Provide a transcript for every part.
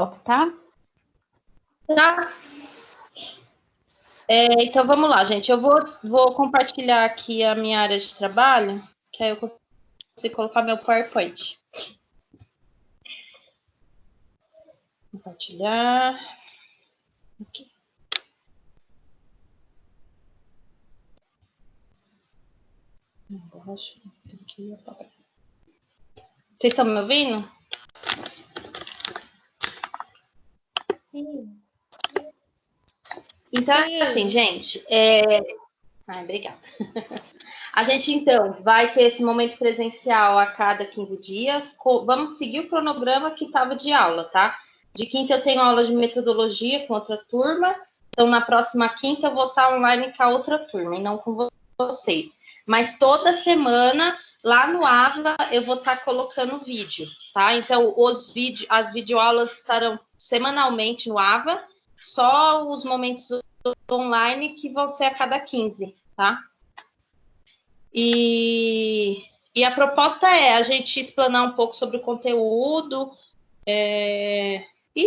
tá? Tá. Então, vamos lá, gente. Eu vou compartilhar aqui a minha área de trabalho, que aí eu consigo colocar meu PowerPoint. Compartilhar. Aqui. Vocês estão me ouvindo? Sim. Então, assim, gente, obrigada. A gente, então, vai ter esse momento presencial a cada 15 dias. Vamos seguir o cronograma que estava de aula, tá? De quinta eu tenho aula de metodologia com outra turma. Então, na próxima quinta eu vou estar online com a outra turma, e não com vocês. Mas toda semana, lá no AVA, eu vou estar colocando vídeo, tá? Então, as videoaulas estarão semanalmente no AVA, só os momentos online que vão ser a cada 15, tá? E a proposta é a gente explanar um pouco sobre o conteúdo e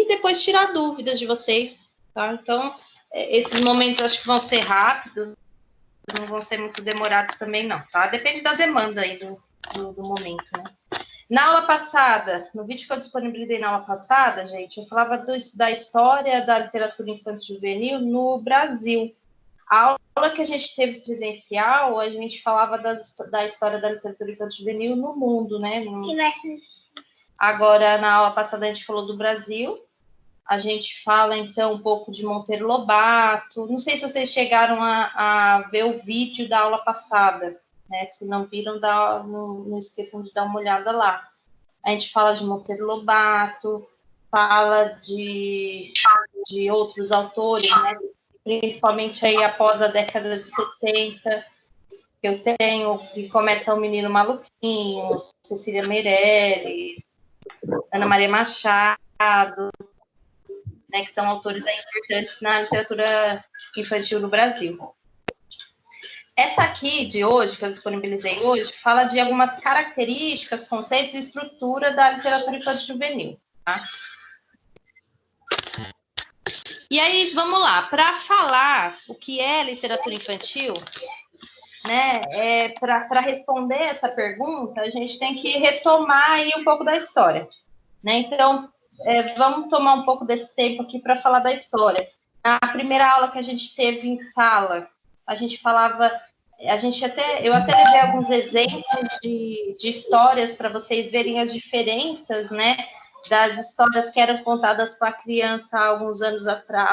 depois tirar dúvidas de vocês, tá? Então, esses momentos acho que vão ser rápidos, não vão ser muito demorados também não, tá? Depende da demanda aí do momento, né? Na aula passada, no vídeo que eu disponibilizei na aula passada, gente, eu falava da história da literatura infantil juvenil no Brasil. A aula que a gente teve presencial, a gente falava da história da literatura infantil juvenil no mundo, né? Agora, na aula passada, a gente falou do Brasil. A gente fala, então, um pouco de Monteiro Lobato. Não sei se vocês chegaram a ver o vídeo da aula passada, né? Se não viram, não esqueçam de dar uma olhada lá. A gente fala de Monteiro Lobato, fala de outros autores, né? Principalmente aí após a década de 70, eu tenho, que começa o Menino Maluquinho, Cecília Meirelles, Ana Maria Machado, né, que são autores aí importantes na literatura infantil no Brasil. Essa aqui de hoje, que eu disponibilizei hoje, fala de algumas características, conceitos e estrutura da literatura infantil juvenil, tá? E aí, vamos lá, para falar o que é literatura infantil, né, para responder essa pergunta, a gente tem que retomar aí um pouco da história, né? Então, vamos tomar um pouco desse tempo aqui para falar da história. Na primeira aula que a gente teve em sala, a gente falava, eu até levei alguns exemplos de histórias para vocês verem as diferenças, né, das histórias que eram contadas para a criança há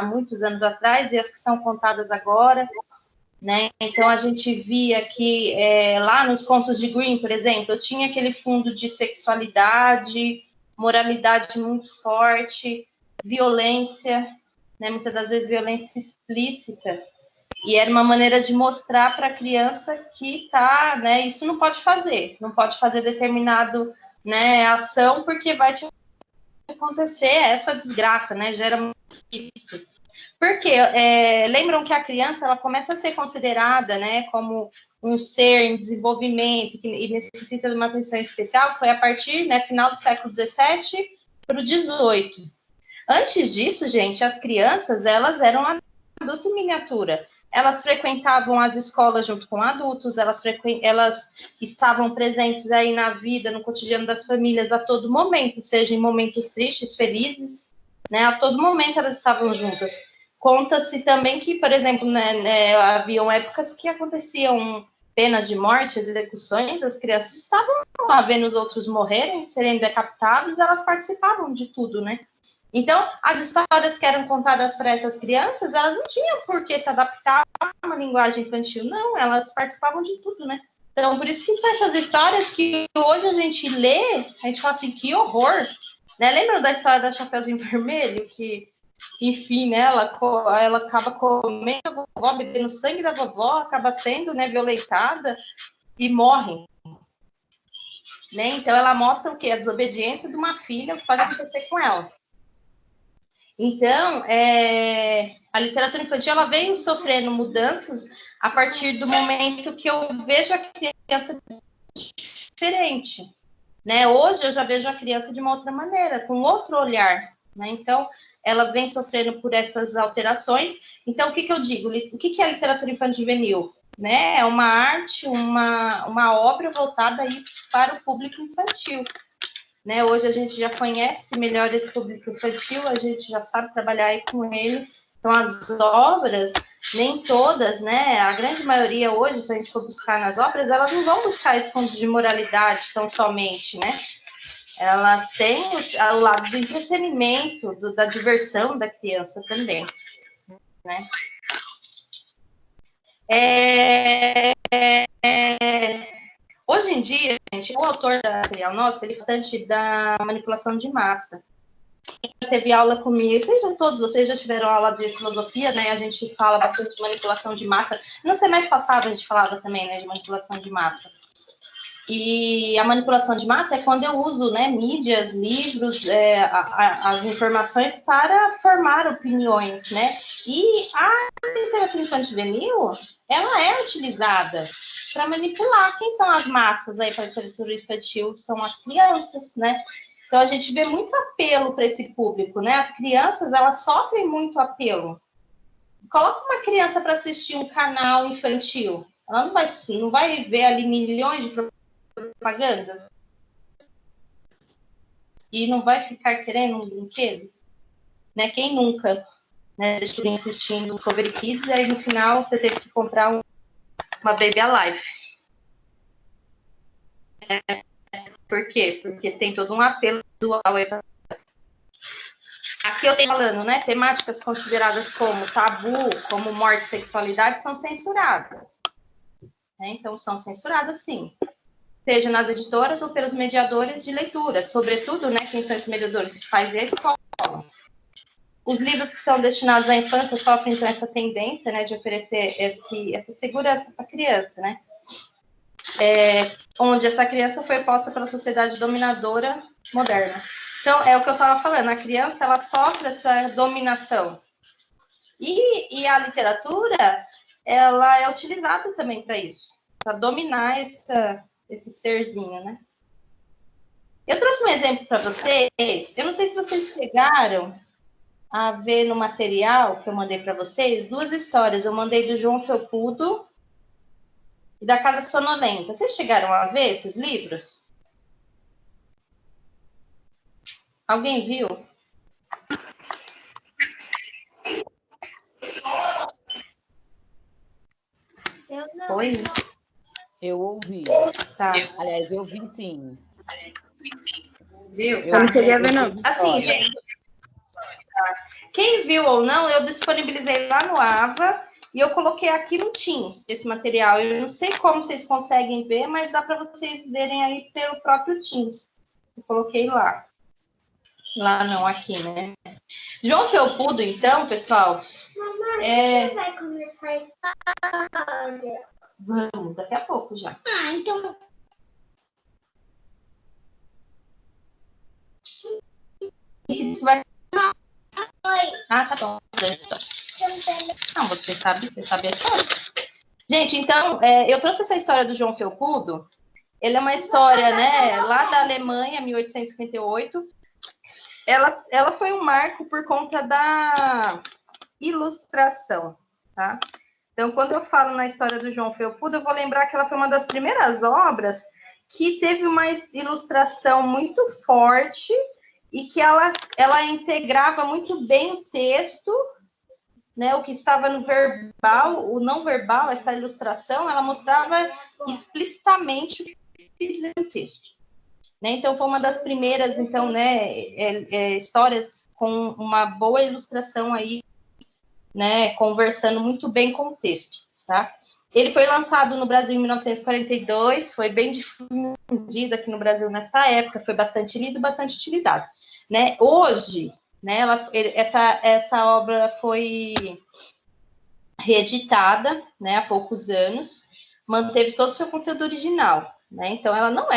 muitos anos atrás e as que são contadas agora, né? Então a gente via que lá nos contos de Grimm, por exemplo, eu tinha aquele fundo de sexualidade, moralidade muito forte, violência, né? Muitas das vezes violência explícita. E era uma maneira de mostrar para a criança que tá, né? Isso não pode fazer determinado, né, ação, porque vai te acontecer essa desgraça, né? Gera muito isso. Porque lembram que a criança ela começa a ser considerada, né, como um ser em desenvolvimento e necessita de uma atenção especial, foi a partir, né, final do século XVII para o XVIII. Antes disso, gente, as crianças elas eram adulto em miniatura. Elas frequentavam as escolas junto com adultos, elas estavam presentes aí na vida, no cotidiano das famílias a todo momento, seja em momentos tristes, felizes, né? A todo momento elas estavam juntas. Conta-se também que, por exemplo, né, haviam épocas que aconteciam penas de morte, execuções, as crianças estavam lá vendo os outros morrerem, serem decapitados, elas participavam de tudo, né? Então, as histórias que eram contadas para essas crianças, elas não tinham por que se adaptar a uma linguagem infantil, não, elas participavam de tudo, né? Então, por isso que são essas histórias que hoje a gente lê, a gente fala assim, que horror, né? Lembra da história da Chapeuzinho Vermelho, que, enfim, né, ela acaba comendo a vovó, bebendo sangue da vovó, acaba sendo, né, violentada e morre. Né? Então, ela mostra o quê? A desobediência de uma filha, o que pode acontecer com ela. Então, a literatura infantil ela veio sofrendo mudanças a partir do momento que eu vejo a criança diferente. Né? Hoje eu já vejo a criança de uma outra maneira, com outro olhar. né? Então, ela vem sofrendo por essas alterações. Então, o que eu digo? O que é a literatura infantil juvenil? Né? É uma arte, uma obra voltada aí para o público infantil. Né? Hoje a gente já conhece melhor esse público infantil, a gente já sabe trabalhar aí com ele. Então, as obras, nem todas, né? A grande maioria hoje, se a gente for buscar nas obras, elas não vão buscar esse fundo de moralidade tão somente, né? Elas têm o lado do entretenimento, da diversão da criança também, né? Hoje em dia, gente, o autor da material nosso, ele é bastante da manipulação de massa. Quem teve aula comigo, todos vocês já tiveram aula de filosofia, né? A gente fala bastante de manipulação de massa. No semestre passado a gente falava também, né, de manipulação de massa. E a manipulação de massa é quando eu uso, né, mídias, livros, as informações para formar opiniões, né? E a literatura infantil juvenil, ela é utilizada para manipular. Quem são as massas aí para a literatura infantil? São as crianças, né? Então, a gente vê muito apelo para esse público, né? As crianças, elas sofrem muito apelo. Coloca uma criança para assistir um canal infantil. Ela não vai ver ali milhões de propagandas e não vai ficar querendo um brinquedo, né? Quem nunca, né, deixou assistindo o Cover Kids e aí no final você teve que comprar uma Baby Alive. Por quê? Porque tem todo um apelo visual. Aqui eu tenho falando, né? Temáticas consideradas como tabu, como morte e sexualidade, são censuradas. Né? Então, são censuradas, sim. Seja nas editoras ou pelos mediadores de leitura. Sobretudo, né? Quem são esses mediadores? Os pais e a escola. Os livros que são destinados à infância sofrem então essa tendência, né? De oferecer essa segurança para a criança, né? Onde essa criança foi posta pela sociedade dominadora moderna. Então, é o que eu estava falando, a criança, ela sofre essa dominação. E a literatura, ela é utilizada também para isso, para dominar esse serzinho, né? Eu trouxe um exemplo para vocês, eu não sei se vocês chegaram a ver no material que eu mandei para vocês, duas histórias. Eu mandei do João Felpudo e da Casa Sonolenta. Vocês chegaram a ver esses livros? Alguém viu? Eu não. Foi? Eu ouvi. Tá. Aliás, eu vi sim. Viu? Eu não cheguei a ver, não. Assim, gente, quem viu ou não, eu disponibilizei lá no AVA e eu coloquei aqui no Teams esse material. Eu não sei como vocês conseguem ver, mas dá para vocês verem aí pelo próprio Teams. Eu coloquei lá. Lá não, aqui, né? João Felpudo, então, pessoal. Mamãe, você vai começar a história? Vamos, daqui a pouco já. Ah, então. Isso vai... Oi. Ah, tá bom. Não, você sabe a história. Gente, então, eu trouxe essa história do João Felpudo. Ele é uma história, né, lá da Alemanha, 1858. Ela foi um marco por conta da ilustração, tá? Então, quando eu falo na história do João Felpudo, eu vou lembrar que ela foi uma das primeiras obras que teve uma ilustração muito forte e que ela integrava muito bem o texto, né, o que estava no verbal, o não verbal, essa ilustração, ela mostrava explicitamente o que dizia o texto. Né? Então, foi uma das primeiras, então, né, histórias com uma boa ilustração aí, né, conversando muito bem com o texto, tá? Ele foi lançado no Brasil em 1942, foi bem difundido aqui no Brasil nessa época, foi bastante lido, bastante utilizado, né? Hoje, né, essa obra foi reeditada, né, há poucos anos, manteve todo o seu conteúdo original, né? Então, ela não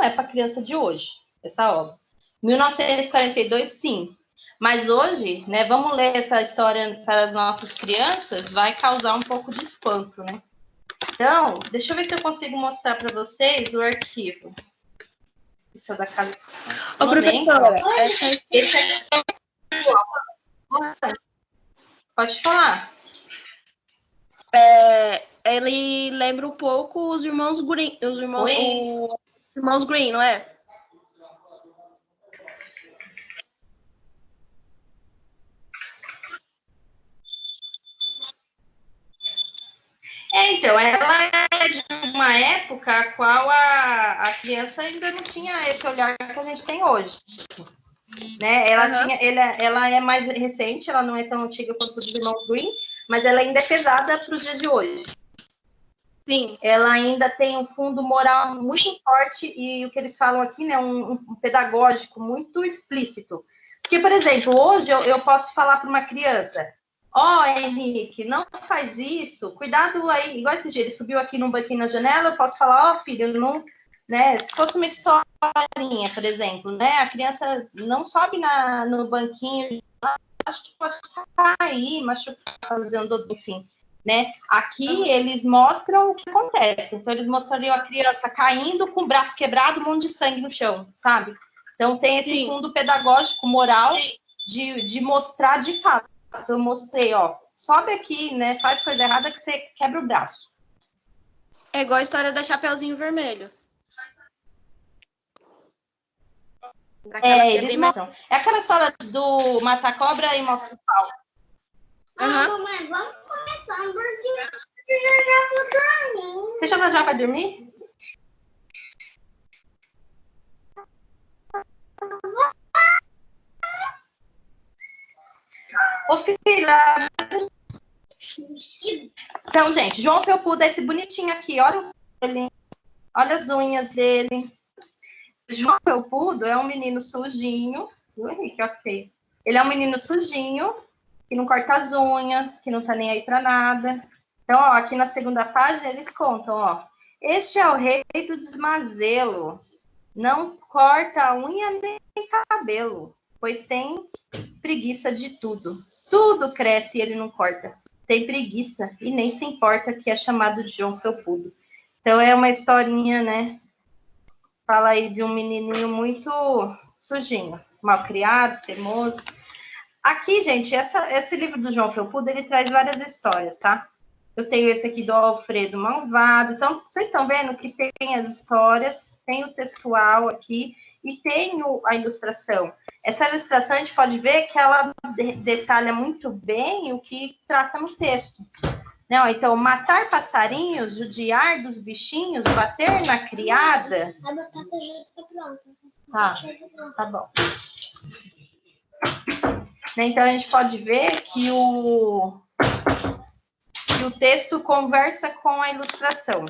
é para criança de hoje, essa obra. 1942, sim. Mas hoje, né, vamos ler essa história para as nossas crianças, vai causar um pouco de espanto, né? Então, deixa eu ver se eu consigo mostrar para vocês o arquivo. Isso é da casa. Ô, professora, Esse aqui. Pode falar. ele lembra um pouco os irmãos Green, os irmãos Green, não é? Então, ela é de uma época a qual a criança ainda não tinha esse olhar que a gente tem hoje. Né? Ela é mais recente, ela não é tão antiga quanto os irmãos Green, mas ela ainda é pesada para os dias de hoje. Sim. Ela ainda tem um fundo moral muito forte e o que eles falam aqui, né, um pedagógico muito explícito. Porque, por exemplo, hoje eu posso falar para uma criança: ó, Henrique, não faz isso, cuidado aí. Igual esse dia, ele subiu aqui num banquinho na janela, eu posso falar: ó, filho, não, né? Se fosse uma historinha, por exemplo, né? A criança não sobe no banquinho, acho que pode cair, machucar, fazendo, enfim, né? Aqui eles mostram o que acontece. Então, eles mostrariam a criança caindo com o braço quebrado, um monte de sangue no chão, sabe? Então, tem esse fundo pedagógico, moral, de mostrar de fato. Eu mostrei, ó, sobe aqui, né? Faz coisa errada que você quebra o braço. É igual a história da Chapeuzinho Vermelho. Eles mostram. É aquela história do matar cobra e mostra o pau. Mamãe, vamos começar, porque eu já vou dormir. Você já vai dormir? Ô, filha. Então, gente, João Felpudo é esse bonitinho aqui. Olha ele. Olha as unhas dele. João Felpudo é um menino sujinho. Viu, Henrique? Ok. Ele é um menino sujinho, que não corta as unhas, que não tá nem aí pra nada. Então, ó, aqui na segunda página eles contam, ó. Este é o rei do desmazelo. Não corta a unha nem cabelo, pois tem preguiça de tudo. Tudo cresce e ele não corta. Tem preguiça e nem se importa que é chamado de João Felpudo. Então, é uma historinha, né? Fala aí de um menininho muito sujinho, malcriado, teimoso. Aqui, gente, esse livro do João Felpudo, ele traz várias histórias, tá? Eu tenho esse aqui do Alfredo Malvado. Então, vocês estão vendo que tem as histórias, tem o textual aqui e tem a ilustração. Essa ilustração, a gente pode ver que ela detalha muito bem o que trata no texto. Não, então, matar passarinhos, judiar dos bichinhos, bater na criada... A batata já tá pronta. Tá bom. Então, a gente pode ver que o texto conversa com a ilustração.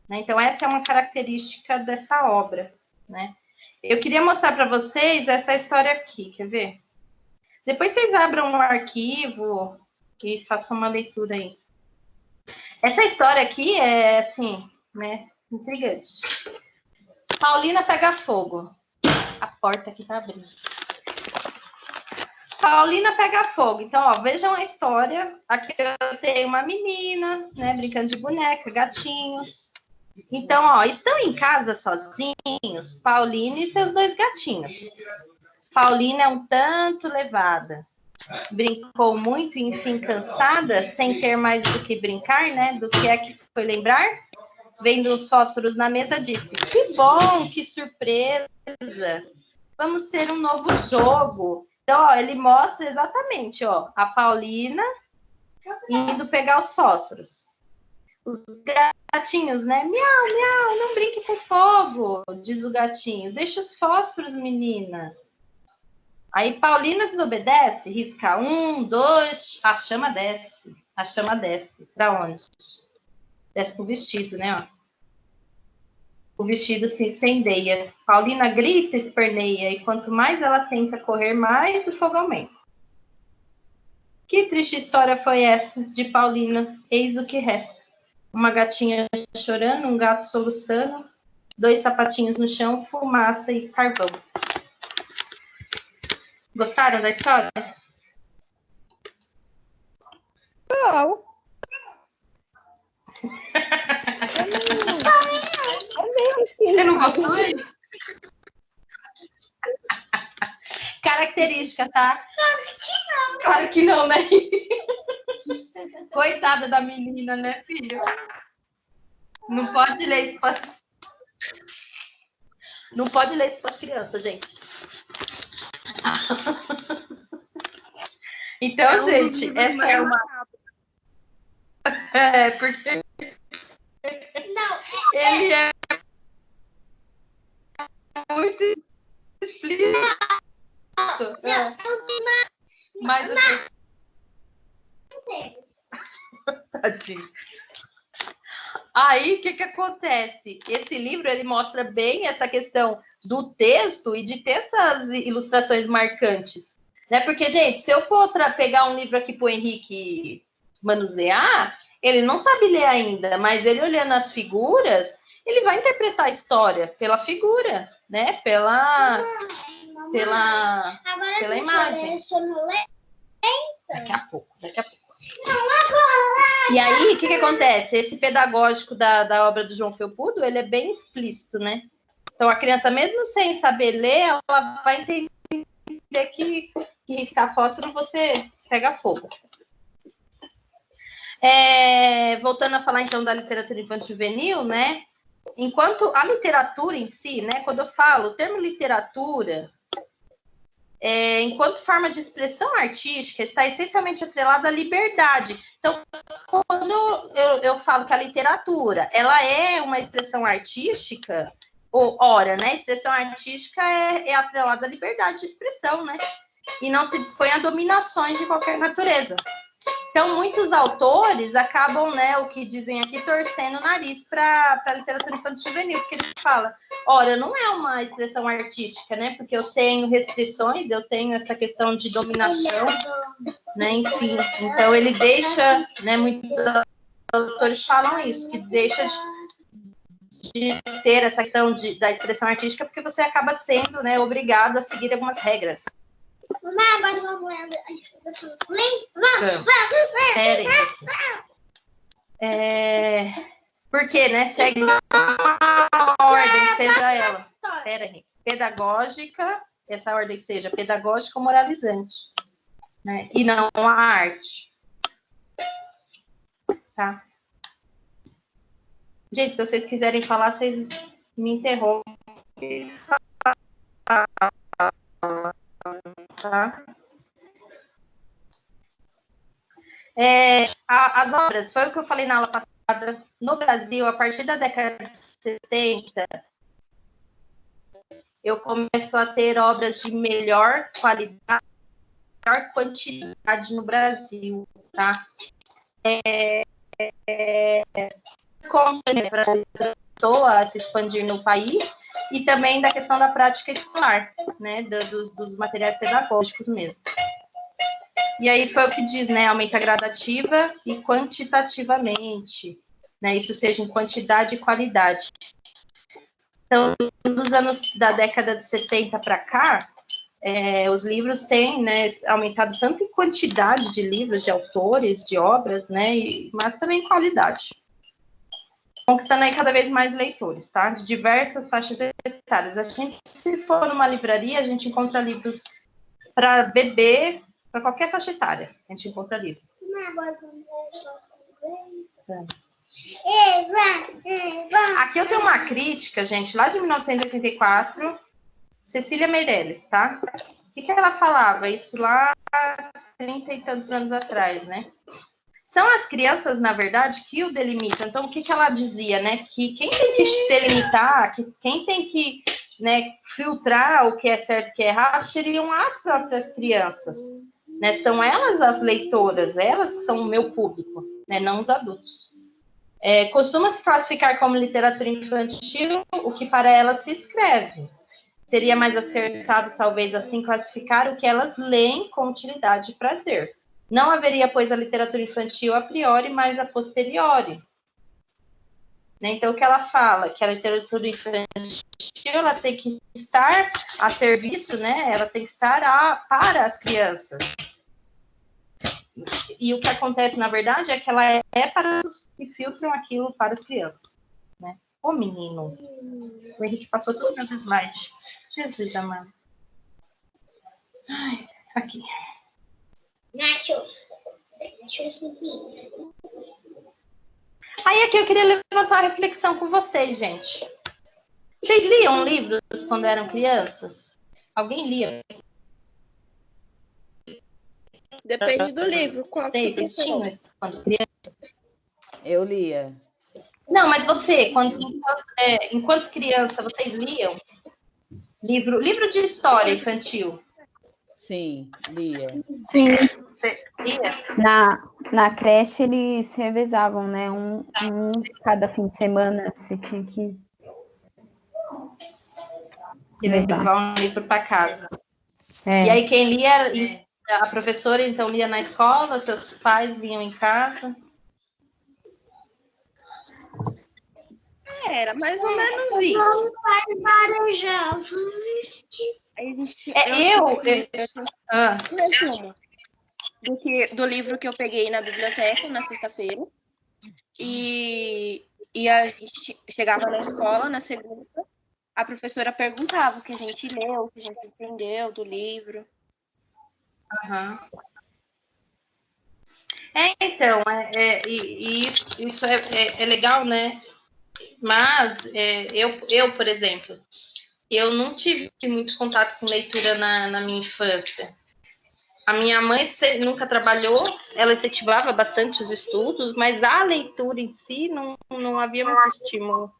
Então, essa é uma característica dessa obra. Né? Eu queria mostrar para vocês essa história aqui, quer ver? Depois vocês abram um arquivo e façam uma leitura aí. Essa história aqui é, assim, né, intrigante. Paulina pega fogo. A porta aqui tá abrindo. Paulina pega fogo. Então, ó, vejam a história. Aqui eu tenho uma menina, né, brincando de boneca, gatinhos. Então, ó, estão em casa sozinhos, Paulina e seus 2 gatinhos. Paulina é um tanto levada. Brincou muito e, enfim, cansada, sem ter mais do que brincar, né? Do que é que foi lembrar? Vendo os fósforos na mesa, disse: que bom, que surpresa! Vamos ter um novo jogo. Então, ó, ele mostra exatamente, ó, a Paulina indo pegar os fósforos. Os gatinhos, né? Miau, miau, não brinque com fogo, diz o gatinho. Deixa os fósforos, menina. Aí Paulina desobedece, risca 1, 2, a chama desce. A chama desce. Para onde? Desce pro vestido, né? Ó. O vestido se incendeia. Paulina grita, esperneia, e quanto mais ela tenta correr, mais o fogo aumenta. Que triste história foi essa de Paulina? Eis o que resta. Uma gatinha chorando, um gato soluçando, 2 sapatinhos no chão, fumaça e carvão. Gostaram da história? Não. Você não gostou? característica, tá? Claro que não, né? Coitada da menina, né, filho? Não pode ler isso para... Não pode ler isso para criança, gente. Então, gente, essa é uma... É, porque Não, ele é muito explícito. É. Mas tadinho. Aí, o que acontece? Esse livro, ele mostra bem essa questão do texto e de ter essas ilustrações marcantes. Né? Porque, gente, se eu for pegar um livro aqui para o Henrique manusear, ele não sabe ler ainda, mas ele olhando as figuras, ele vai interpretar a história pela figura, né? Pela imagem. Daqui a pouco. E aí, o que acontece? Esse pedagógico da obra do João Felpudo, ele é bem explícito, né? Então, a criança, mesmo sem saber ler, ela vai entender que riscar fósforo você pega fogo. Voltando a falar, então, da literatura infantil juvenil, né? Enquanto a literatura em si, né? Quando eu falo o termo literatura... enquanto forma de expressão artística, está essencialmente atrelada à liberdade. Então, quando eu falo que a literatura ela é uma expressão artística, né? Expressão artística é atrelada à liberdade de expressão, né? E não se dispõe a dominações de qualquer natureza. Então, muitos autores acabam, né, o que dizem aqui, torcendo o nariz para a literatura infantil juvenil, porque eles falam, ora, não é uma expressão artística, né, porque eu tenho restrições, eu tenho essa questão de dominação, né, enfim. Então, ele deixa, né, muitos autores falam isso, que deixa de ter essa questão da expressão artística, porque você acaba sendo, né, obrigado a seguir algumas regras. Mamãe, agora vamos ler a explicação. Porque, né, segue uma ordem, seja ela pedagógica, essa ordem seja pedagógica ou moralizante, né, e não a arte. Tá? Gente, se vocês quiserem falar, vocês me interrompem. Tá? As obras, foi o que eu falei na aula passada, no Brasil, a partir da década de 70, eu começo a ter obras de melhor qualidade, melhor quantidade no Brasil, tá? Começou a se expandir no país, e também da questão da prática escolar, né, dos materiais pedagógicos mesmo. E aí foi o que diz, né, aumenta gradativa e quantitativamente, né, isso seja em quantidade e qualidade. Então, dos anos da década de 70 para cá, os livros têm, né, aumentado tanto em quantidade de livros, de autores, de obras, né, mas também em qualidade. Conquistando aí cada vez mais leitores, tá? De diversas faixas etárias. A gente, se for numa livraria, a gente encontra livros para bebê, para qualquer faixa etária. A gente encontra livro. Aqui eu tenho uma crítica, gente, lá de 1984, Cecília Meirelles, tá? O que ela falava? Isso lá 30 e tantos anos atrás, né? São as crianças, na verdade, que o delimitam. Então, o que ela dizia, né? Que quem tem que delimitar, que quem tem que, né, filtrar o que é certo e o que é errado, seriam as próprias crianças. Né? São elas as leitoras, elas que são o meu público, né? Não os adultos. Costuma-se classificar como literatura infantil o que para elas se escreve. Seria mais acertado, talvez, assim, classificar o que elas leem com utilidade e prazer. Não haveria, pois, a literatura infantil a priori, mas a posteriori. Né? Então, o que ela fala? Que a literatura infantil ela tem que estar a serviço, né? Ela tem que estar para as crianças. E o que acontece, na verdade, é que ela é para os que filtram aquilo para as crianças. Né? Ô, menino, o Henrique passou todos os meus slides. Jesus amado. Aqui. Aí aqui eu queria levantar a reflexão com vocês, gente. Vocês liam livros quando eram crianças? Alguém lia? Depende do livro. Qual que você Vocês tinham prefere? isso quando criança? Eu lia. Não, mas você, enquanto criança, vocês liam livro de história infantil? Sim, lia. Sim. Você lia? Na creche eles revezavam, né? Um cada fim de semana você tinha que E levar um livro para casa. É. E aí quem lia, a professora então lia na escola, seus pais liam em casa? Era mais ou menos isso. Não faz marejão. Aí a gente, Ah, resumo do livro que eu peguei na biblioteca na sexta-feira. E a gente chegava na escola na segunda, a professora perguntava o que a gente leu, o que a gente entendeu do livro. aham. Então, isso é legal, né? Mas eu, por exemplo, eu não tive muito contato com leitura na minha infância. A minha mãe nunca trabalhou, ela incentivava bastante os estudos, mas a leitura em si não havia muito estímulo.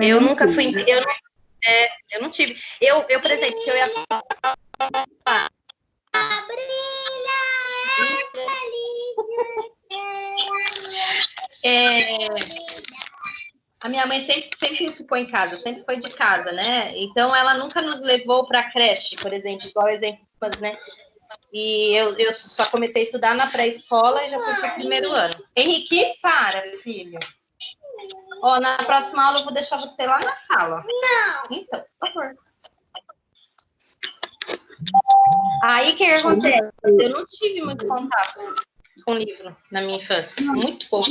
Eu nunca fui. Eu não tive. Eu, por exemplo, se eu ia falar. A minha mãe sempre ficou em casa, sempre foi de casa, né? Então ela nunca nos levou para creche, por exemplo, igual exemplo, né? E eu só comecei a estudar na pré-escola e já fui para o primeiro ano. Henrique, para, filho. Ó, na próxima aula eu vou deixar você lá na sala. Não. Então, por favor. Aí o que acontece? Eu não tive muito contato com livro na minha infância, muito pouco.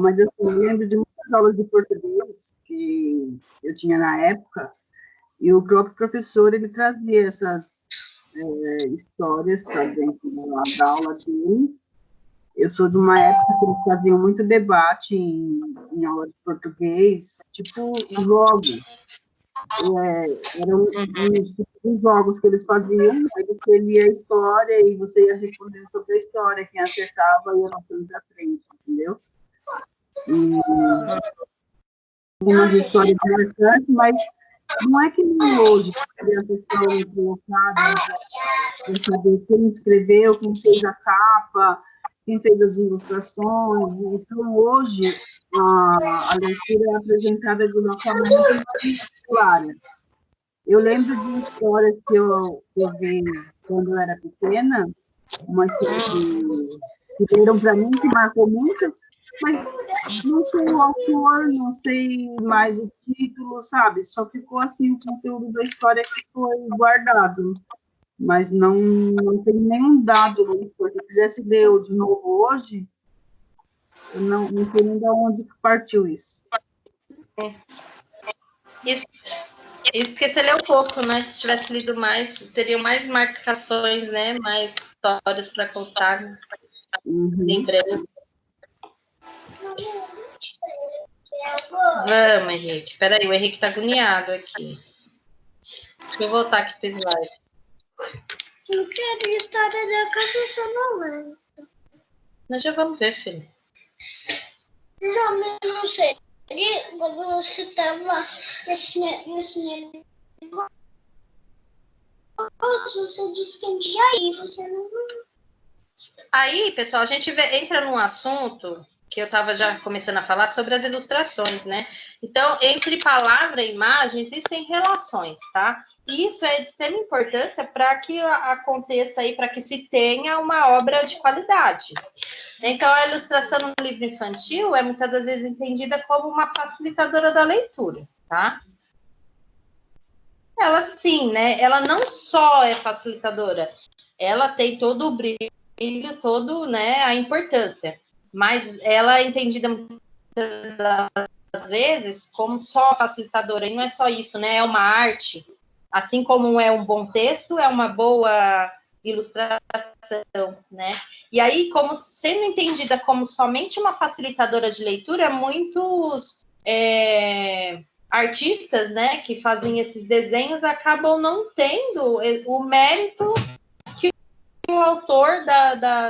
Mas eu lembro de muitas aulas de português que eu tinha na época, e o próprio professor ele trazia essas histórias para dentro da aula dele. Eu sou de uma época que eles faziam muito debate em aula de português, tipo jogos. Eram os jogos que eles faziam, aí você lia a história e você ia respondendo sobre a história, quem acertava ia passando para frente, entendeu? E algumas histórias marcantes, mas não é que nem hoje, que as crianças estão colocadas para saber quem escreveu, quem fez a capa, quem fez as ilustrações. Então, hoje, a leitura é apresentada de uma forma muito mais clara. Eu lembro de histórias que eu vi quando eu era pequena, uma história que deram para mim, que marcou muito, mas não sei o autor, não sei mais o título, sabe? Só ficou assim o conteúdo da história que foi guardado. Mas não tem nenhum dado. Se eu quisesse ler de novo hoje, eu não sei nem de onde partiu isso. Isso porque você leu pouco, né? Se tivesse lido mais, teriam mais marcações, né? Mais histórias para contar, né? Lembrando. Vamos, Henrique. Peraí, o Henrique tá agoniado aqui. Deixa eu voltar aqui para o slide. Eu quero a história da cabeça, não lembro. Nós já vamos ver, filho. Não, eu não sei. E quando você estava nesse negócio, você disse que já ia, você não... Aí, pessoal, a gente entra num assunto que eu estava já começando a falar sobre as ilustrações, né? Então, entre palavra e imagem, existem relações, tá? E isso é de extrema importância para que aconteça aí, para que se tenha uma obra de qualidade. Então, a ilustração no livro infantil é muitas das vezes entendida como uma facilitadora da leitura, tá? Ela sim, né? Ela não só é facilitadora, ela tem todo o brilho, todo, né, a importância, mas ela é entendida muitas vezes como só facilitadora, e não é só isso, né? É uma arte. Assim como é um bom texto, é uma boa ilustração, né? E aí, como sendo entendida como somente uma facilitadora de leitura, muitos artistas, né, que fazem esses desenhos acabam não tendo o mérito que o autor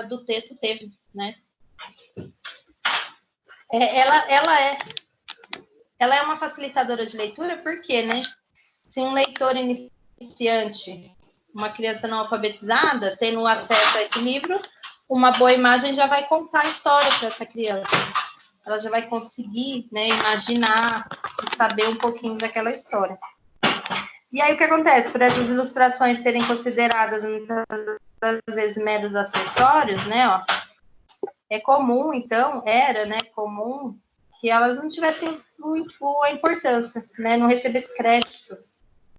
do texto teve, né? Ela é uma facilitadora de leitura porque, né? Se um leitor iniciante, uma criança não alfabetizada, tendo acesso a esse livro, uma boa imagem já vai contar a história para essa criança. Ela já vai conseguir, né, imaginar e saber um pouquinho daquela história. E aí o que acontece? Por essas ilustrações serem consideradas muitas vezes meros acessórios, né? Ó, é comum, então, né, comum que elas não tivessem muito a importância, né? Não recebesse crédito.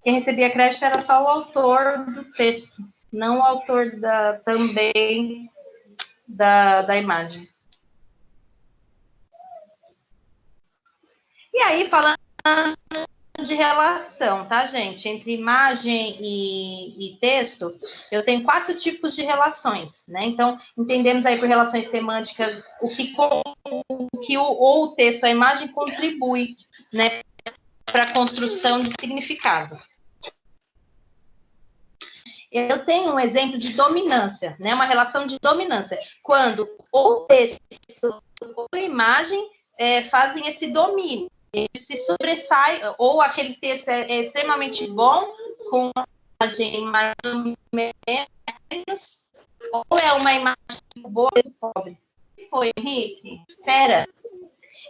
Quem recebia crédito era só o autor do texto, não o autor também da imagem. E aí, falando de relação, tá, gente? Entre imagem e texto, eu tenho 4 tipos de relações, né? Então, entendemos aí por relações semânticas o que o texto, a imagem contribui, né, para a construção de significado. Eu tenho um exemplo de dominância, né? Uma relação de dominância, quando o texto ou a imagem fazem esse domínio, ele se sobressai, ou aquele texto é extremamente bom, com uma imagem mais ou menos, ou é uma imagem boa e pobre. O que foi, Henrique? Espera.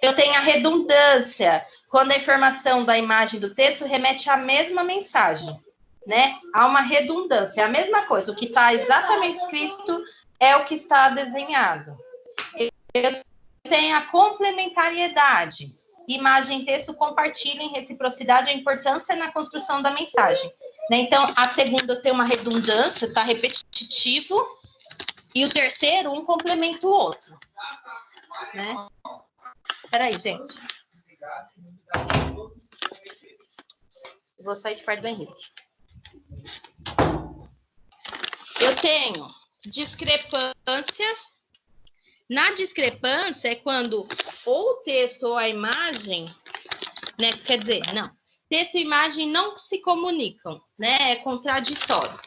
Eu tenho a redundância, quando a informação da imagem do texto remete à mesma mensagem, né? Há uma redundância, é a mesma coisa, o que está exatamente escrito é o que está desenhado. Eu tenho a complementariedade, imagem e texto compartilham em reciprocidade a importância na construção da mensagem, né? Então, a segunda eu tenho uma redundância, está repetitivo, e o terceiro, um complementa o outro, né? Peraí, gente. Vou sair de perto do Henrique. Eu tenho discrepância. Na discrepância é quando ou o texto ou a imagem, né? Quer dizer, não. Texto e imagem não se comunicam, né? É contraditório.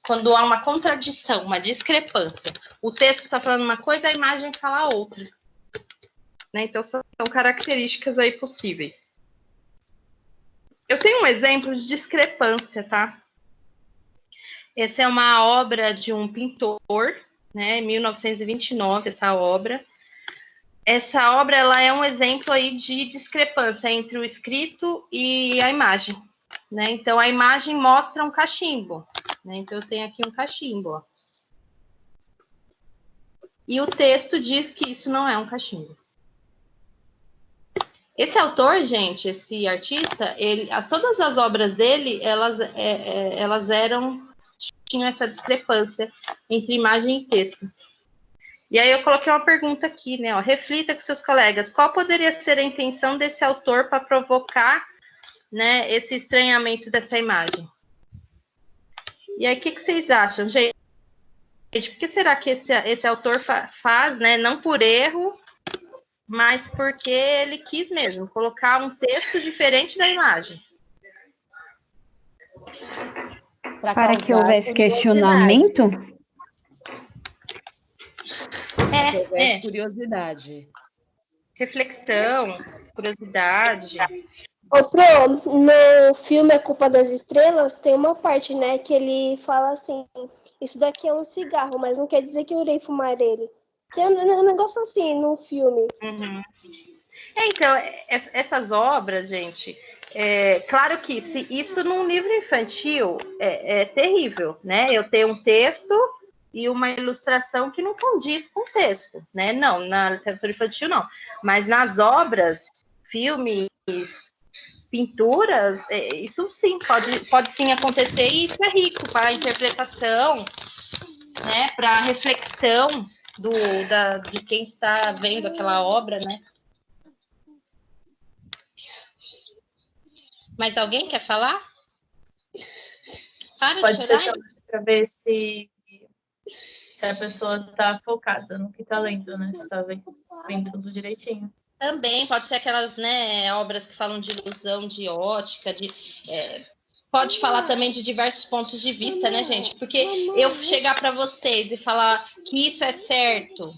Quando há uma contradição, uma discrepância. O texto está falando uma coisa, a imagem fala outra. Né? Então, são características aí possíveis. Eu tenho um exemplo de discrepância, tá? Essa é uma obra de um pintor, né? 1929, essa obra. Essa obra, ela é um exemplo aí de discrepância entre o escrito e a imagem, né? Então, a imagem mostra um cachimbo, né? Então, eu tenho aqui um cachimbo, ó. E o texto diz que isso não é um cachimbo. Esse autor, gente, esse artista, todas as obras dele, elas tinham essa discrepância entre imagem e texto. E aí eu coloquei uma pergunta aqui, né? Ó, reflita com seus colegas, qual poderia ser a intenção desse autor para provocar, né, esse estranhamento dessa imagem? E aí, o que vocês acham, gente? Por que será que esse autor faz, né, não por erro, mas porque ele quis mesmo colocar um texto diferente da imagem? Para que houvesse questionamento? Curiosidade. Reflexão, curiosidade. Ô, Pro, no filme A Culpa das Estrelas, tem uma parte, né, que ele fala assim, isso daqui é um cigarro, mas não quer dizer que eu irei fumar ele. Tem um negócio assim no filme. Uhum. Então, essas obras, gente, claro que se isso num livro infantil é terrível, né? Eu tenho um texto e uma ilustração que não condiz com o texto, né? Não, na literatura infantil não. Mas nas obras, filmes, pinturas, isso sim, pode sim acontecer, e isso é rico para a interpretação, né? Para a reflexão de quem está vendo aquela obra, né? Mas alguém quer falar? Para Pode de ser chorar. também para ver se a pessoa está focada no que está lendo, né? Se está vendo tudo direitinho. Também pode ser aquelas, né, obras que falam de ilusão, de ótica, pode falar também de diversos pontos de vista, né, gente? Porque eu chegar para vocês e falar que isso é certo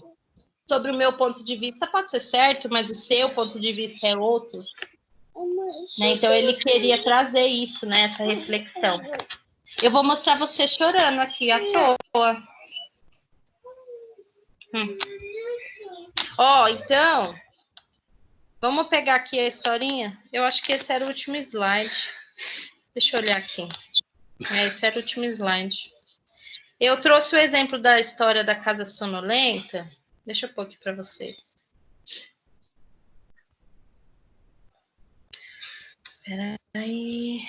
sobre o meu ponto de vista pode ser certo, mas o seu ponto de vista é outro. Né? Então ele queria trazer isso, né, essa reflexão. Eu vou mostrar você chorando aqui à toa. Então, vamos pegar aqui a historinha. Eu acho que esse era o último slide. Deixa eu olhar aqui. Esse era o último slide. Eu trouxe o exemplo da história da Casa Sonolenta. Deixa eu pôr aqui para vocês. Peraí.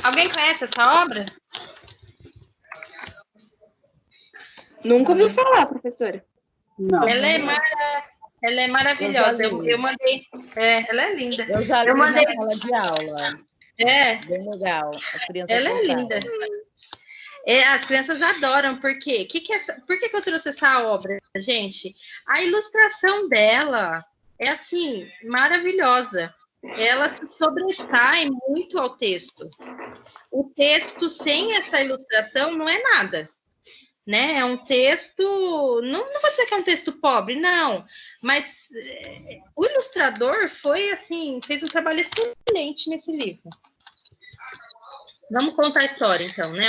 Alguém conhece essa obra? Nunca ouviu falar, professora. Não. Ela é maravilhosa. Eu mandei. Ela é linda. Eu já vi mandei na sala de aula. Bem legal. Ela é linda. As crianças adoram. Por quê? Por que eu trouxe essa obra, gente? A ilustração dela é, assim, maravilhosa. Ela se sobressai muito ao texto. O texto sem essa ilustração não é nada. Né? É um texto, não vou dizer que é um texto pobre, não, mas o ilustrador fez um trabalho excelente nesse livro. Vamos contar a história, então, né?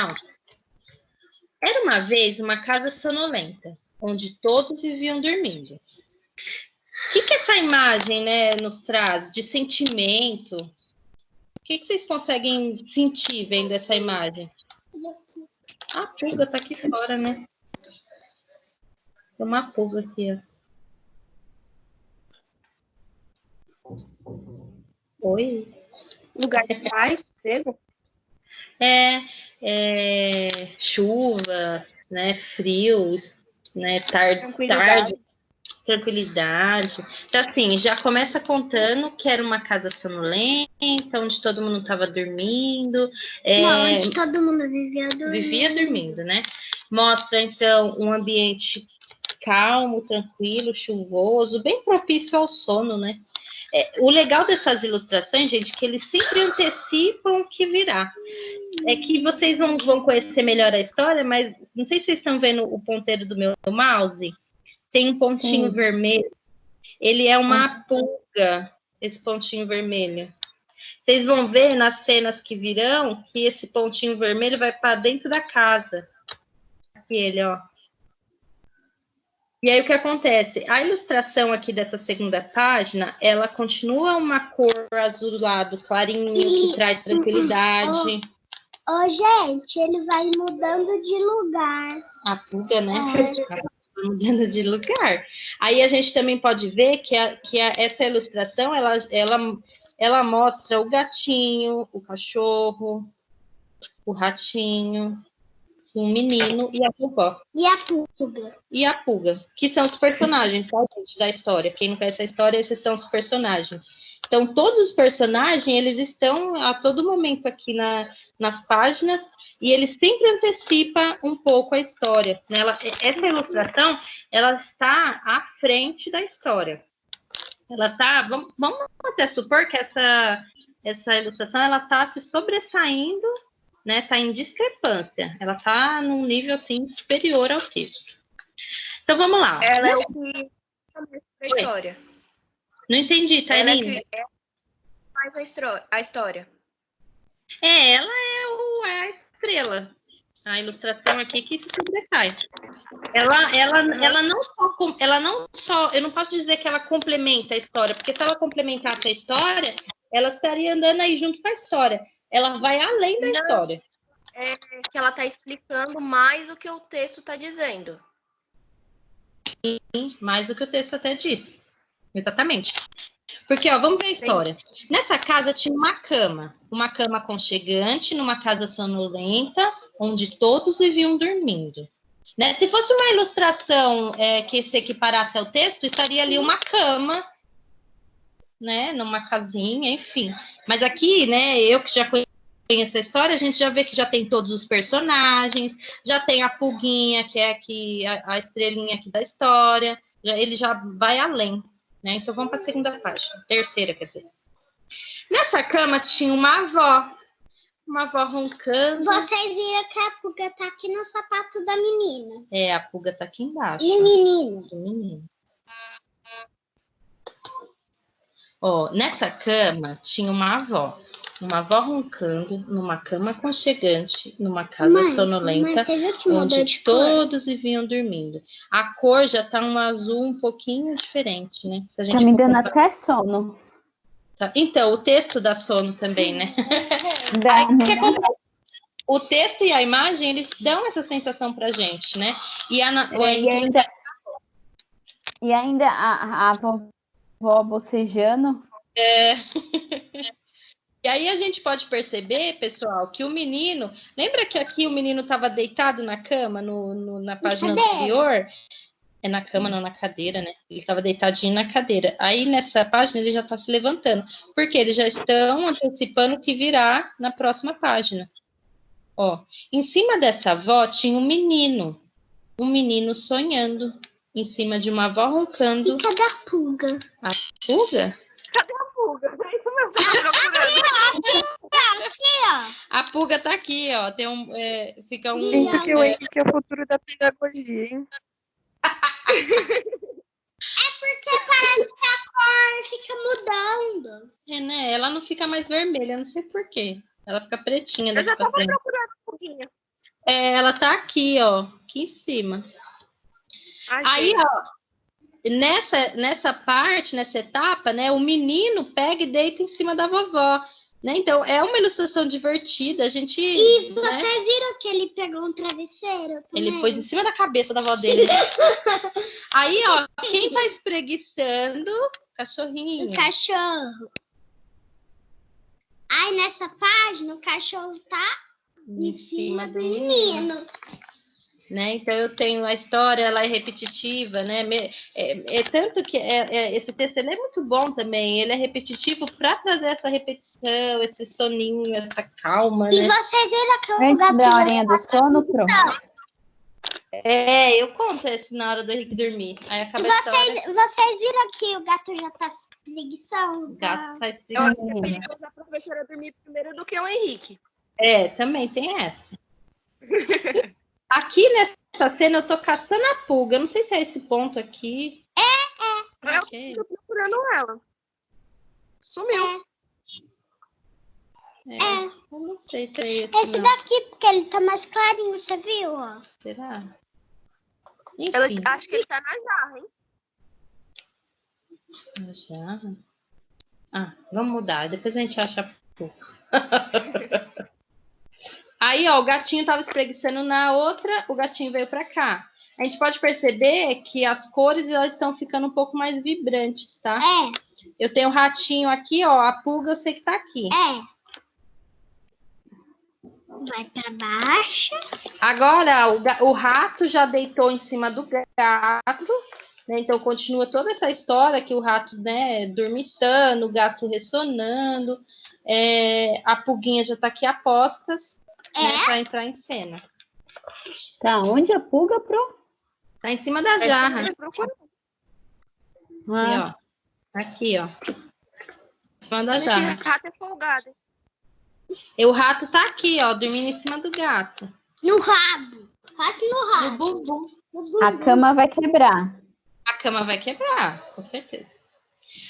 Era uma vez uma casa sonolenta, onde todos viviam dormindo. O que essa imagem, né, nos traz de sentimento? O que vocês conseguem sentir vendo essa imagem? A pulga tá aqui fora, né? Tem uma pulga aqui, ó. Oi? Lugar de paz, sossego? Chuva, né? Frios, né? Tarde, tranquilidade. Então, assim, já começa contando que era uma casa sonolenta, onde todo mundo estava dormindo. Onde todo mundo vivia dormindo. Vivia dormindo, né? Mostra, então, um ambiente calmo, tranquilo, chuvoso, bem propício ao sono, né? O legal dessas ilustrações, gente, é que eles sempre antecipam o que virá. É que vocês vão conhecer melhor a história, mas não sei se vocês estão vendo o ponteiro do meu mouse. Tem um pontinho vermelho. Ele é uma pulga, esse pontinho vermelho. Vocês vão ver nas cenas que virão que esse pontinho vermelho vai para dentro da casa. Aqui ele, ó. E aí o que acontece? A ilustração aqui dessa segunda página, ela continua uma cor azulado clarinho, que traz tranquilidade. Gente, ele vai mudando de lugar. A pulga, né? Mudando de lugar. Aí a gente também pode ver que essa ilustração, ela mostra o gatinho, o cachorro, o ratinho, o menino e a vovó. E a pulga. E a pulga, que são os personagens, tá, gente, da história. Quem não conhece a história, esses são os personagens. Então, todos os personagens, eles estão a todo momento aqui nas páginas e eles sempre antecipam um pouco a história. Né? Essa ilustração, ela está à frente da história. Ela está... Vamos até supor que essa ilustração, ela está se sobressaindo, né? Está em discrepância. Ela está num nível, assim, superior ao texto. Então, vamos lá. Ela é o que começa a história. Não entendi, Tairinha. Ela faz a história. Ela é a estrela. A ilustração aqui que se sobressai. Ela não só... Eu não posso dizer que ela complementa a história, porque se ela complementasse a história, ela estaria andando aí junto com a história. Ela vai além da história. É que ela está explicando mais o que o texto está dizendo. Sim, mais do que o texto até diz. Exatamente. Porque, ó, vamos ver a história. Nessa casa tinha uma cama aconchegante, numa casa sonolenta, onde todos viviam dormindo. Né? Se fosse uma ilustração que se equiparasse ao texto, estaria ali uma cama, né? Numa casinha, enfim. Mas aqui, né, eu que já conheço a história, a gente já vê que já tem todos os personagens, já tem a Pulguinha, que é aqui a estrelinha aqui da história, ele já vai além, né? Então vamos para a segunda página, terceira, quer dizer. Nessa cama tinha uma avó roncando. Vocês viram que a pulga tá aqui no sapato da menina. A pulga tá aqui embaixo. E o menino? Do menino. Ó, nessa cama tinha uma avó roncando, numa cama aconchegante, numa casa sonolenta, onde todos viviam dormindo. A cor já tá um azul um pouquinho diferente, né? Se a gente tá me dando até sono. Tá. Então, o texto dá sono também, né? O texto e a imagem, eles dão essa sensação pra gente, né? E ainda a vovó bocejando. E aí a gente pode perceber, pessoal, que o menino... Lembra que aqui o menino estava deitado na cama, na página anterior? É na cama, não na cadeira, né? Ele estava deitadinho na cadeira. Aí, nessa página, ele já está se levantando. Porque eles já estão antecipando o que virá na próxima página. Ó, em cima dessa avó tinha um menino sonhando, em cima de uma avó roncando. E cadê a pulga? A pulga? Cadê a pulga? É isso mesmo que eu tô procurando. Aqui, ó. A pulga tá aqui, ó. Tem fica um... Sinto que o Henrique é o futuro da pedagogia, hein? É porque parece que a cor fica mudando. né? Ela não fica mais vermelha, não sei porquê. Ela fica pretinha. Eu já tava procurando um pouquinho. Ela tá aqui, ó. Aqui em cima. Aí, ó. Nessa parte, nessa etapa, né? O menino pega e deita em cima da vovó. Né? Então, é uma ilustração divertida. A gente... E vocês viram que ele pegou um travesseiro também? Ele pôs em cima da cabeça da avó dele. Aí, ó. Quem tá espreguiçando? Cachorrinho. O cachorro. Aí, nessa página, o cachorro tá em cima do menino. Né? Então, eu tenho a história, ela é repetitiva, né? Tanto que esse texto ele é muito bom também, ele é repetitivo para trazer essa repetição, esse soninho, essa calma, e né? Vocês viram que o Antes da horinha do sono, pronto. Eu conto esse na hora do Henrique dormir. Aí acaba a história. Vocês viram que o gato já tá se preguiçando? O gato tá Eu acho que é perigoso a professora dormir primeiro do que o Henrique. Também tem essa. Aqui nessa cena eu tô caçando a pulga. Eu não sei se é esse ponto aqui. Eu tô procurando ela. Sumiu. Eu não sei se é esse. Esse daqui, porque ele tá mais clarinho, você viu? Ó? Será? Acho que ele tá na jarra, hein? Na jarra? Vamos mudar. Depois a gente acha a pulga. Aí, ó, o gatinho tava espreguiçando na outra, o gatinho veio para cá. A gente pode perceber que as cores elas estão ficando um pouco mais vibrantes, tá? Eu tenho o ratinho aqui, ó, a pulga eu sei que tá aqui. Vai para baixo. Agora, o rato já deitou em cima do gato, né? Então, continua toda essa história que o rato, né, dormitando, o gato ressonando, a pulguinha já tá aqui a postas. Para entrar em cena. Tá onde a pulga, Pro? Tá em cima da jarra. Aqui, ó. Em cima da jarra. Esse rato é folgado. E o rato tá aqui, ó, dormindo em cima do gato. No rabo. Quase no rabo. No bumbum. A cama vai quebrar. A cama vai quebrar, com certeza.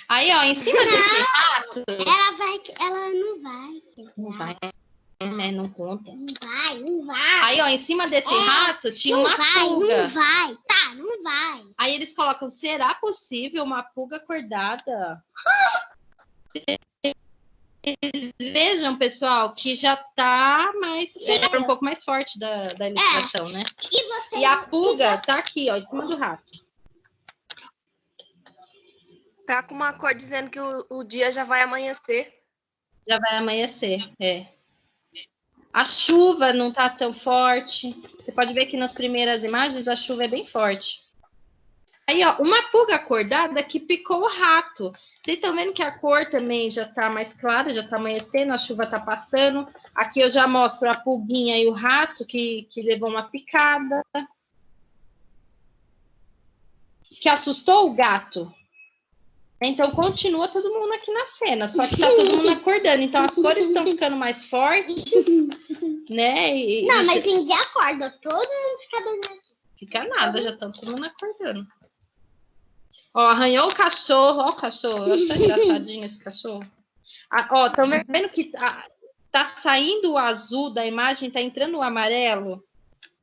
Aí, ó, em cima desse rato... Ela não vai quebrar. Não vai, né? Não conta. Não vai. Aí, ó, em cima desse rato tinha uma pulga. Não vai, tá, não vai. Aí eles colocam, será possível uma pulga acordada? Vejam, pessoal, que já tá mais... um pouco mais forte da ilustração, né? E a pulga tá aqui, ó, em cima do rato. Tá com uma cor dizendo que o dia já vai amanhecer. Já vai amanhecer, A chuva não está tão forte. Você pode ver que nas primeiras imagens a chuva é bem forte. Aí, ó, uma pulga acordada que picou o rato. Vocês estão vendo que a cor também já está mais clara, já está amanhecendo, a chuva está passando. Aqui eu já mostro a pulguinha e o rato que levou uma picada. Que assustou o gato. Então, continua todo mundo aqui na cena, só que tá todo mundo acordando. Então, as cores estão ficando mais fortes, né? Não, mas ninguém acorda, todo mundo fica dormindo. Fica nada, já estão todo mundo acordando. Ó, arranhou o cachorro, ó o cachorro. Eu acho que tá engraçadinho esse cachorro. Ó, estão vendo que tá saindo o azul da imagem, tá entrando o amarelo?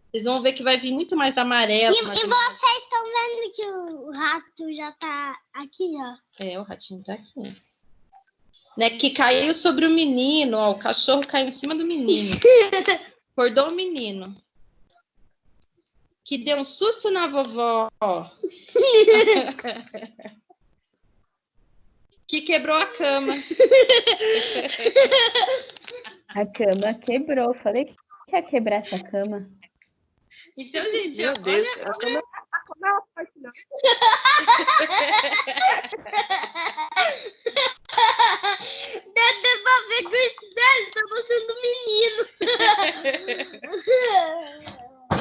Vocês vão ver que vai vir muito mais amarelo. E vocês estão vendo que o rato já tá aqui, ó. É, o ratinho tá aqui. Né, que caiu sobre o menino, ó. O cachorro caiu em cima do menino. Acordou o menino. Que deu um susto na vovó. Que quebrou a cama. A cama quebrou. Falei que ia quebrar essa cama. Então, gente, Meu Deus, olha, a cama não é uma parte, não. Dá pra ver que o espelho tá mostrando o menino.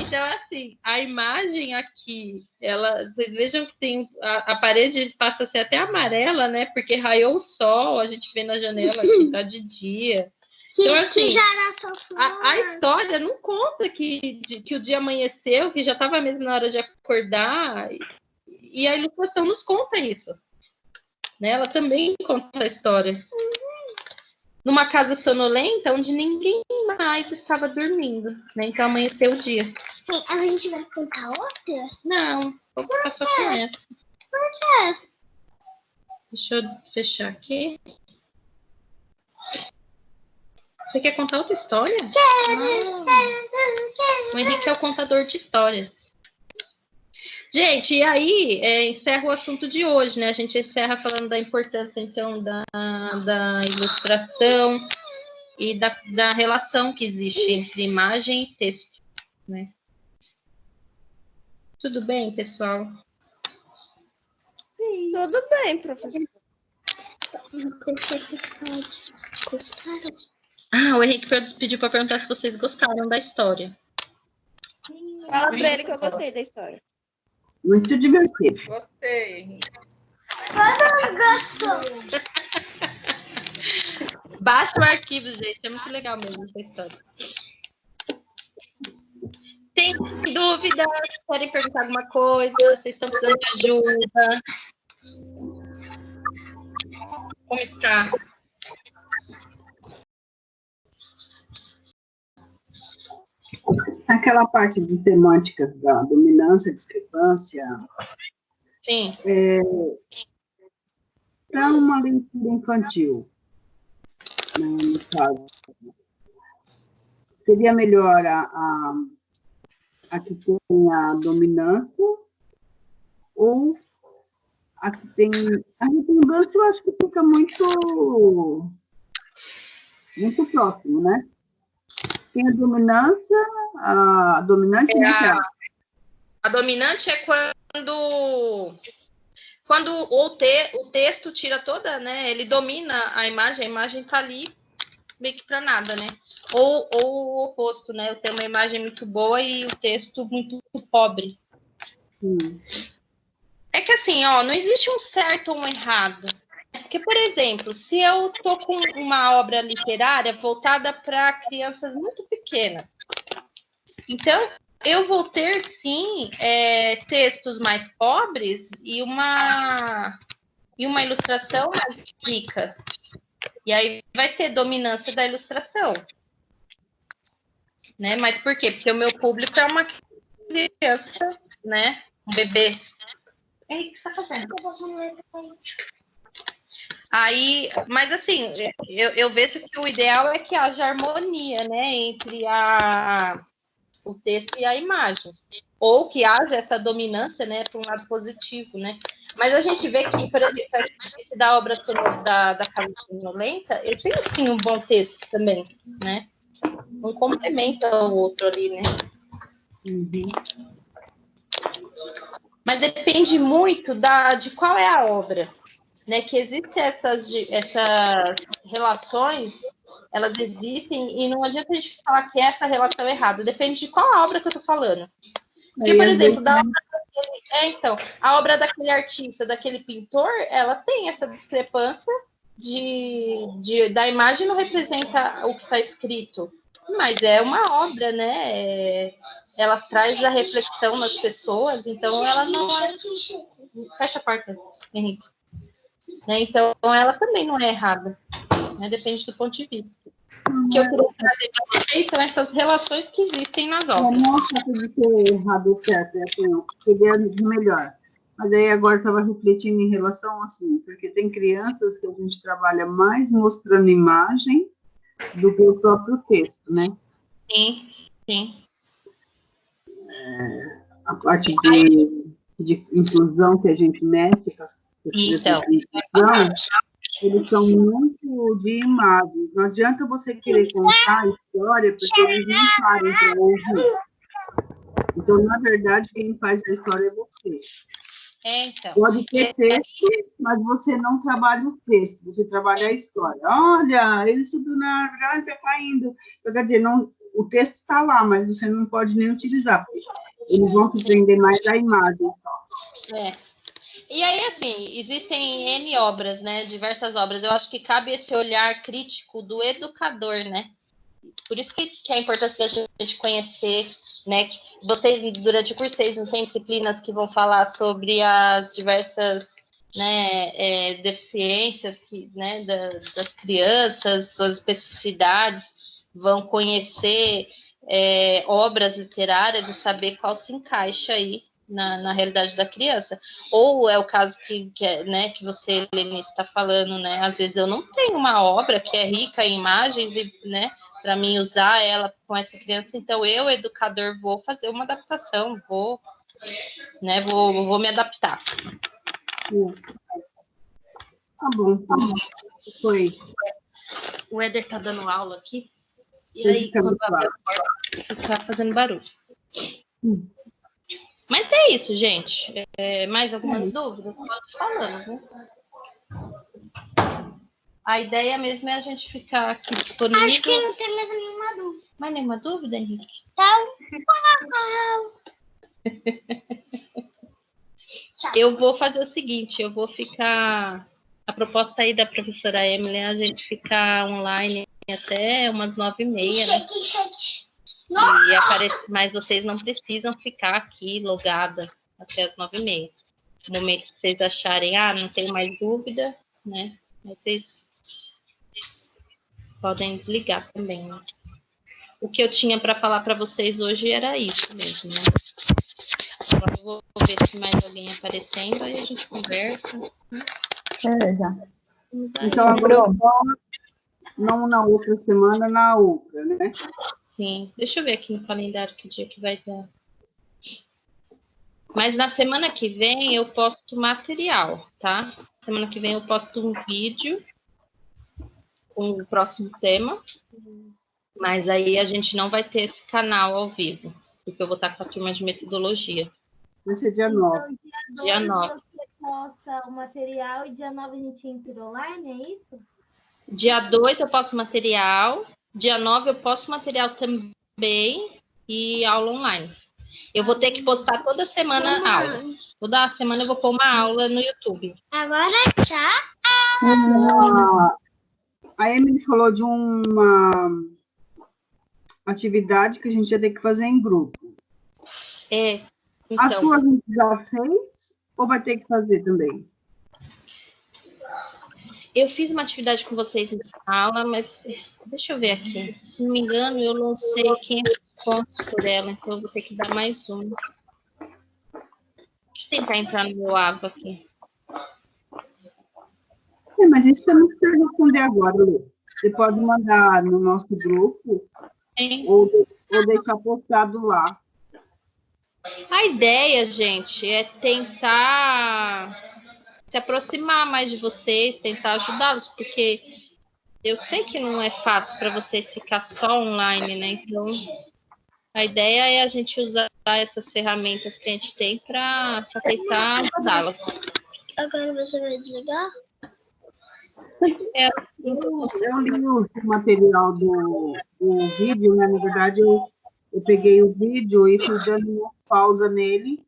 Então, assim, a imagem aqui, vocês vejam que tem a parede passa a ser até amarela, né? Porque raiou o sol, a gente vê na janela que tá de dia. Então, assim, a história não conta que o dia amanheceu, que já estava mesmo na hora de acordar, e a ilustração nos conta isso. Né? Ela também conta a história. Numa casa sonolenta, onde ninguém mais estava dormindo. Né? Então, amanheceu o dia. A gente vai contar outra? Não, vou ficar só com essa. Por quê? Deixa eu fechar aqui. Você quer contar outra história? Quero. O Henrique é o contador de histórias. Gente, e aí encerra o assunto de hoje, né? A gente encerra falando da importância, então, da ilustração e da relação que existe entre imagem e texto, né? Tudo bem, pessoal? Sim. Tudo bem, professor. O Henrique pediu para perguntar se vocês gostaram da história. Fala para ele que eu gostei da história. Muito divertido. Gostei, Henrique. Baixa o arquivo, gente. É muito legal mesmo essa história. Tem dúvida? Querem perguntar alguma coisa? Vocês estão precisando de ajuda? Como está? Aquela parte de semânticas da dominância, discrepância. Sim. Para uma leitura infantil, né, no caso, seria melhor a que tem a dominância ou a que tem a redundância. Eu acho que fica muito próximo, né? Tem a dominância, a dominante, A dominante é quando o texto tira toda, né? Ele domina a imagem tá ali meio que para nada, né? Ou o oposto, né? Eu tenho uma imagem muito boa e o texto muito pobre. É que assim, ó, não existe um certo ou um errado. Porque, por exemplo, se eu tô com uma obra literária voltada para crianças muito pequenas, então eu vou ter, sim, textos mais pobres e uma ilustração mais rica. E aí vai ter dominância da ilustração. Né? Mas por quê? Porque o meu público é uma criança, né? Um bebê. Ei, o que você tá fazendo? Aí, mas assim, eu vejo que o ideal é que haja harmonia, né, entre o texto e a imagem, ou que haja essa dominância, né, para um lado positivo, né. Mas a gente vê que, por exemplo, esse da obra da Casa Sonolenta, ele tem sim um bom texto também, né. Um complementa o outro ali, né? Mas depende muito de qual é a obra, né? Que existem essas relações, elas existem, e não adianta a gente falar que essa relação é errada. Depende de qual a obra que eu tô falando. Porque, por exemplo, a obra daquele artista, daquele pintor, ela tem essa discrepância da imagem não representa o que está escrito. Mas é uma obra, né? Ela traz a reflexão nas pessoas, então ela não é... Fecha a porta, Henrique. Né? Então, ela também não é errada. Né? Depende do ponto de vista. O que eu queria trazer para vocês são essas relações que existem nas obras. Não acho de ter errado ou certo, eu queria melhor. Mas aí agora estava refletindo em relação assim, porque tem crianças que a gente trabalha mais mostrando imagem do que o próprio texto, né? Sim, sim. A parte de inclusão que a gente mexe com as então, de inclusão, eles são muito de imagens. Não adianta você querer contar a história, porque eles não param para ouvir. Então, na verdade, quem faz a história é você. Então, pode ter texto, mas você não trabalha o texto, você trabalha a história. Olha, ele subiu na árvore, ele está caindo. Então, quer dizer, não, o texto está lá, mas você não pode nem utilizar. Eles vão se prender mais à imagem só. E aí, assim, existem N obras, né? Diversas obras. Eu acho que cabe esse olhar crítico do educador, né? Por isso que é a importância da gente conhecer, né? Vocês, durante o curso, vocês não têm disciplinas que vão falar sobre as diversas, né, deficiências né, das crianças, suas especificidades, vão conhecer obras literárias e saber qual se encaixa aí na realidade da criança. Ou é o caso que você, Lenice, está falando, né? Às vezes eu não tenho uma obra que é rica em imagens e, né, para mim usar ela com essa criança, então eu, educador, vou fazer uma adaptação, vou me adaptar. Tá bom. Foi. O Éder tá dando aula aqui, e aí quando abre a porta, fica fazendo barulho. Mas é isso, gente. Mais algumas dúvidas? Pode falando, viu? A ideia mesmo é a gente ficar aqui disponível. Acho que não tem mais nenhuma dúvida. Mais nenhuma dúvida, Henrique? Eu vou fazer o seguinte, eu vou ficar... A proposta aí da professora Emily é a gente ficar online até umas 9h30, né? E mas vocês não precisam ficar aqui logada até as 9h30. No momento que vocês acharem, não tenho mais dúvida, né? Vocês podem desligar também, né? O que eu tinha para falar para vocês hoje era isso mesmo, né? Agora eu vou ver se mais alguém aparecendo, aí a gente conversa. Já. Então, agora não na outra semana, na outra, né? Sim. Deixa eu ver aqui no calendário que dia que vai dar. Mas na semana que vem eu posto material, tá? Semana que vem eu posto um vídeo com o próximo tema, mas aí a gente não vai ter esse canal ao vivo, porque eu vou estar com a turma de metodologia. Vai ser dia 9. Então, dia 9. Você posta o material e dia 9 a gente entra online, é isso? Dia 2 eu posto material, dia 9 eu posto material também e aula online. Eu vou ter que postar toda semana aula. Toda semana eu vou pôr uma aula no YouTube. Agora já. A Emily falou de uma atividade que a gente ia ter que fazer em grupo. Então, a sua a gente já fez ou vai ter que fazer também? Eu fiz uma atividade com vocês em sala, mas deixa eu ver aqui. Se não me engano, eu lancei 500 pontos por ela, então eu vou ter que dar mais um. Deixa eu tentar entrar no meu aba aqui. Mas isso você não precisa responder agora, Lu. Você pode mandar no nosso grupo ou deixar postado lá. A ideia, gente, é tentar se aproximar mais de vocês, tentar ajudá-los, porque eu sei que não é fácil para vocês ficar só online, né? Então, a ideia é a gente usar essas ferramentas que a gente tem para tentar ajudá-las. Agora você vai desligar? Eu li o material do vídeo, né? Na verdade, eu peguei o vídeo e fui dando uma pausa nele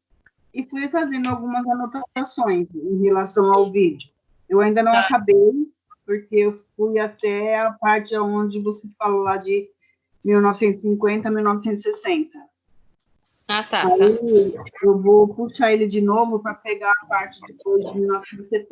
e fui fazendo algumas anotações em relação ao vídeo. Eu ainda não acabei, porque eu fui até a parte onde você fala lá de 1950 a 1960. Ah, tá. Aí eu vou puxar ele de novo para pegar a parte depois de 1970.